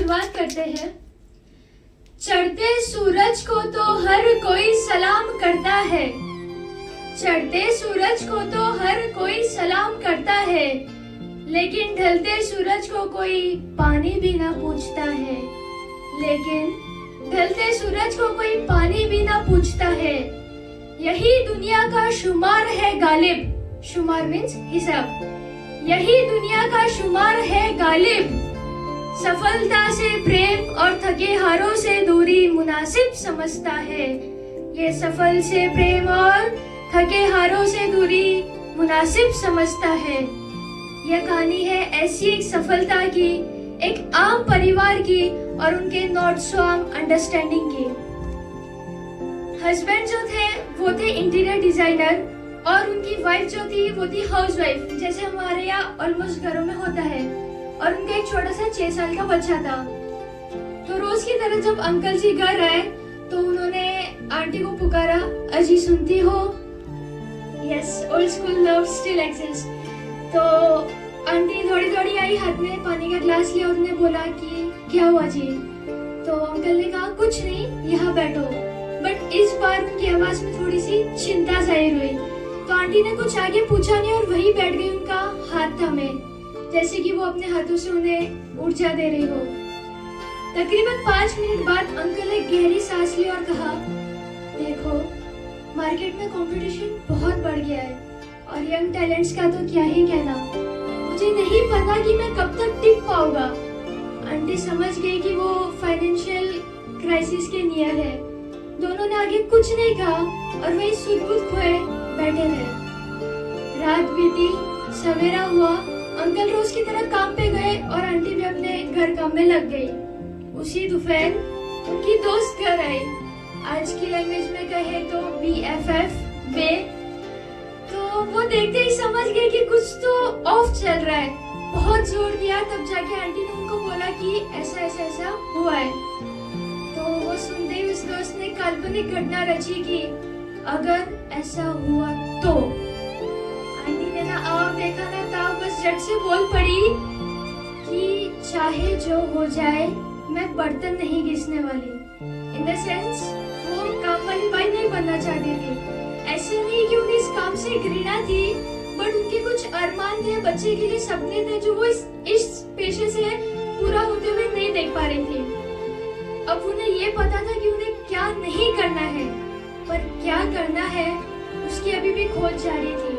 शुरुआत करते हैं। चढ़ते सूरज को तो हर कोई सलाम करता है, चढ़ते सूरज को तो हर कोई सलाम करता है, लेकिन ढलते सूरज को कोई पानी भी ना पूछता है, लेकिन ढलते सूरज को कोई पानी भी ना पूछता है। यही दुनिया का शुमार है गालिब, शुमार मीन्स हिसाब, यही दुनिया का शुमार है गालिब। सफलता से प्रेम और थके हारों से दूरी मुनासिब समझता है, ये सफल से प्रेम और थके हारों से दूरी मुनासिब समझता है। यह कहानी है ऐसी एक सफलता की, एक आम परिवार की और उनके नॉट सो आम अंडरस्टैंडिंग की। हस्बैंड जो थे वो थे इंटीरियर डिजाइनर और उनकी वाइफ जो थी वो थी हाउसवाइफ, जैसे हमारे यहाँ ऑलमोस्ट घरों में होता है। और उनका एक छोटा सा 6 साल का बच्चा था। तो रोज की तरह जब अंकल जी घर आए तो उन्होंने आंटी को पुकारा, अजी सुनती हो? Yes, old school love still exist. तो आंटी थोड़ी थोड़ी आई, हाथ में पानी का ग्लास लिया, उन्होंने बोला कि क्या हुआ जी? तो अंकल ने कहा कुछ नहीं, यहाँ बैठो। बट इस बार उनकी आवाज में थोड़ी सी चिंता जाहिर हुई। तो आंटी ने कुछ आगे पूछा नहीं और वही बैठ गई, उनका हाथ थामे, जैसे कि वो अपने हाथों से उन्हें ऊर्जा दे रही हो। तकरीबन 5 मिनट बाद अंकल ने गहरी सांस ली और कहा, देखो मार्केट में कंपटीशन बहुत बढ़ गया है और यंग टैलेंट्स का तो क्या ही कहना, मुझे नहीं पता कि मैं कब तक टिक पाऊंगा। आंटी समझ गई कि वो फाइनेंशियल क्राइसिस के नियर है। दोनों ने आगे कुछ नहीं कहा और वही सुध-बुध खोए बैठे रहे। रात बीती, सवेरा हुआ, अंकल रोज की तरह काम पे गए और आंटी भी अपने घर काम में लग गई। उसी दोपहर उनकी दोस्त घर आई, आज की लैंग्वेज में कहे तो BFF बे। तो वो देखते ही समझ गए कि कुछ तो ऑफ चल रहा है। बहुत जोर दिया, तब जाके आंटी ने उनको बोला कि ऐसा ऐसा ऐसा हुआ है। तो वो सुनते ही उस दोस्त ने काल्पनिक घटना रची कि अगर ऐसा हुआ तो। आंटी ने ना आप देखा ना ताव बस झट से बोल पड़ी कि चाहे जो हो जाए मैं बर्तन नहीं घिसने वाली। इन द सेंस वो काम वाली बाई नहीं बनना चाहती थी। ऐसे नहीं कि उन्हें इस काम से घृणा थी, बट उनके कुछ अरमान थे, बच्चे के लिए सपने थे जो वो इस पेशे से पूरा होते हुए नहीं देख पा रही थी। अब उन्हें ये पता था कि उन्हें क्या नहीं करना है, पर क्या करना है उसकी अभी भी खोज जारी थी।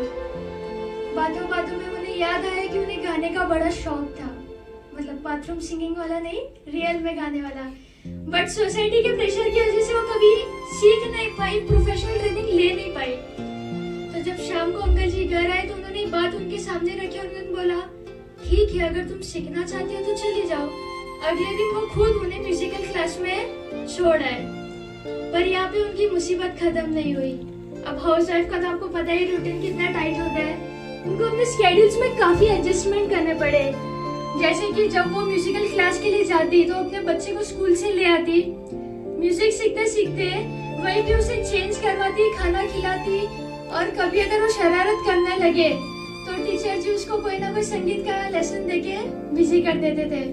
बातों बातों में उन्हें याद आया कि उन्हें गाने का बड़ा शौक था, मतलब बाथरूम सिंगिंग वाला नहीं, रियल में गाने वाला। बट सोसाइटी के प्रेशर की वजह से वो कभी सीख नहीं पाई, प्रोफेशनल ट्रेनिंग ले नहीं पाई। तो जब शाम को अंकल जी घर आए तो उन्होंने बात उनके सामने रखी और उन्होंने बोला, ठीक है अगर तुम सीखना चाहती हो तो चली जाओ। अगले दिन वो खुद उन्हें म्यूजिकल क्लास में छोड़ आए। पर यहाँ पे उनकी मुसीबत खत्म नहीं हुई। अब हाउस वाइफ का तो आपको पता ही रूटीन कितना टाइट होता है। उनको अपने स्केड्यूल्स में काफी एडजस्टमेंट करने पड़े। जैसे कि जब वो म्यूजिकल क्लास के लिए जाती तो अपने बच्चे को स्कूल से ले आती, म्यूजिक सीखते सीखते वही भी उसे चेंज करवाती, खाना खिलाती, और कभी अगर वो शरारत करने लगे तो टीचर जी उसको कोई ना कोई संगीत का लेसन देके बिजी कर देते थे।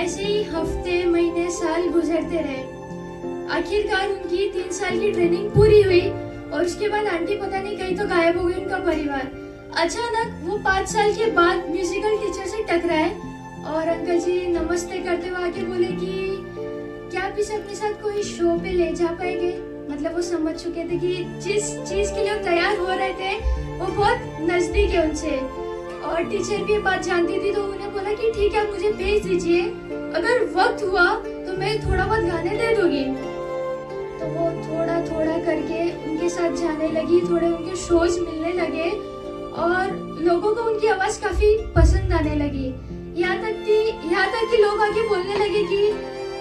ऐसे ही हफ्ते, महीने, साल गुजरते रहे। आखिरकार उनकी 3 साल की ट्रेनिंग पूरी हुई और उसके बाद आंटी पता नहीं कहीं तो गायब हो गई उनका परिवार। अचानक वो 5 साल के बाद म्यूजिकल टीचर से टकराए और अंकल जी नमस्ते करते हुए आके बोले कि क्या आप इसे अपने साथ कोई शो पे ले जा पाएंगे। मतलब वो समझ चुके थे कि जिस चीज के लिए वो तैयार हो रहे थे वो बहुत नजदीक है उनसे, और टीचर भी ये बात जानती थी। तो उन्हें बोला कि ठीक है आप मुझे भेज दीजिए, अगर वक्त हुआ तो मैं थोड़ा बहुत गाने दे दूंगी। तो वो थोड़ा थोड़ा करके उनके साथ जाने लगी, थोड़े उनके शोज मिलने लगे और लोगों को उनकी आवाज काफी पसंद आने लगी। यहाँ तक कि लोग आके बोलने लगे कि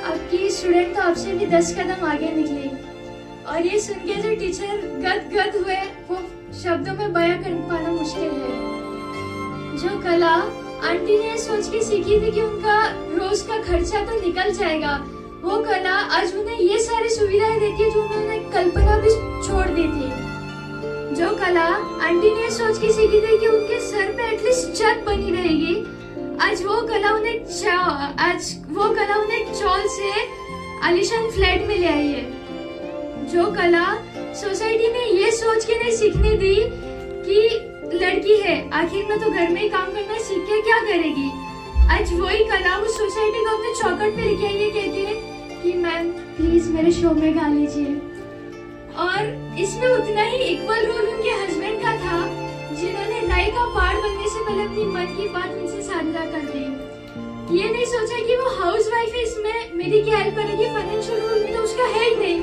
आपकी स्टूडेंट तो आपसे भी 10 कदम आगे निकली। और ये सुन के जो टीचर गदगद हुए वो शब्दों में बयां कर पाना मुश्किल है। जो कला आंटी ने सोच के सीखी थी कि उनका रोज का खर्चा तो निकल जाएगा, वो कला आज उन्हें ये सारी सुविधाएं देती है जो उन्होंने कल्पना भी छोड़ दी थी। जो कला आंटी ने सोच के सीखी थी कि उनके सर पे एटलीस्ट छत बनी रहेगी, आज वो कला उन्हें चौल से आलिशान फ्लैट में ले आई है। जो कला सोसाइटी ने ये सोच के नहीं सीखने दी कि लड़की है, आखिर में तो घर में ही काम करना सीख के क्या करेगी, आज वही कला उस सोसाइटी को अपने चौखट पे लेके आई है, कहती कि मैम प्लीज मेरे शो में गा लीजिए। और इसमें उतना ही इक्वल रोल उनके हस्बैंड का था, जिन्होंने नाई का पार्ट बनने से पहले अपनी मन की बात उनसे साझा कर दी। ये नहीं सोचा कि वो हाउस वाइफ है, इसमें मेरी क्या हेल्प करेगी, फाइनेंशियल रोल में तो उसका है ही नहीं।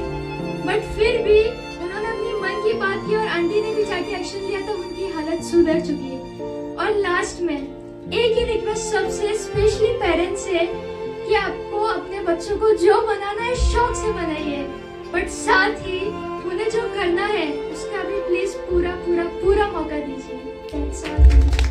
बट फिर भी उन्होंने अपनी मन की बात की और आंटी ने भी जाके एक्शन लिया तो उनकी हालत सुधर चुकी है। और लास्ट में एक ही रिक्वेस्ट सबसे स्पेशली पेरेंट्स से कि आपको अपने बच्चों को जो बनाना है शौक से बनाइए, बट साथ ही उन्हें जो करना है उसका भी प्लीज पूरा पूरा पूरा मौका दीजिए। That's all.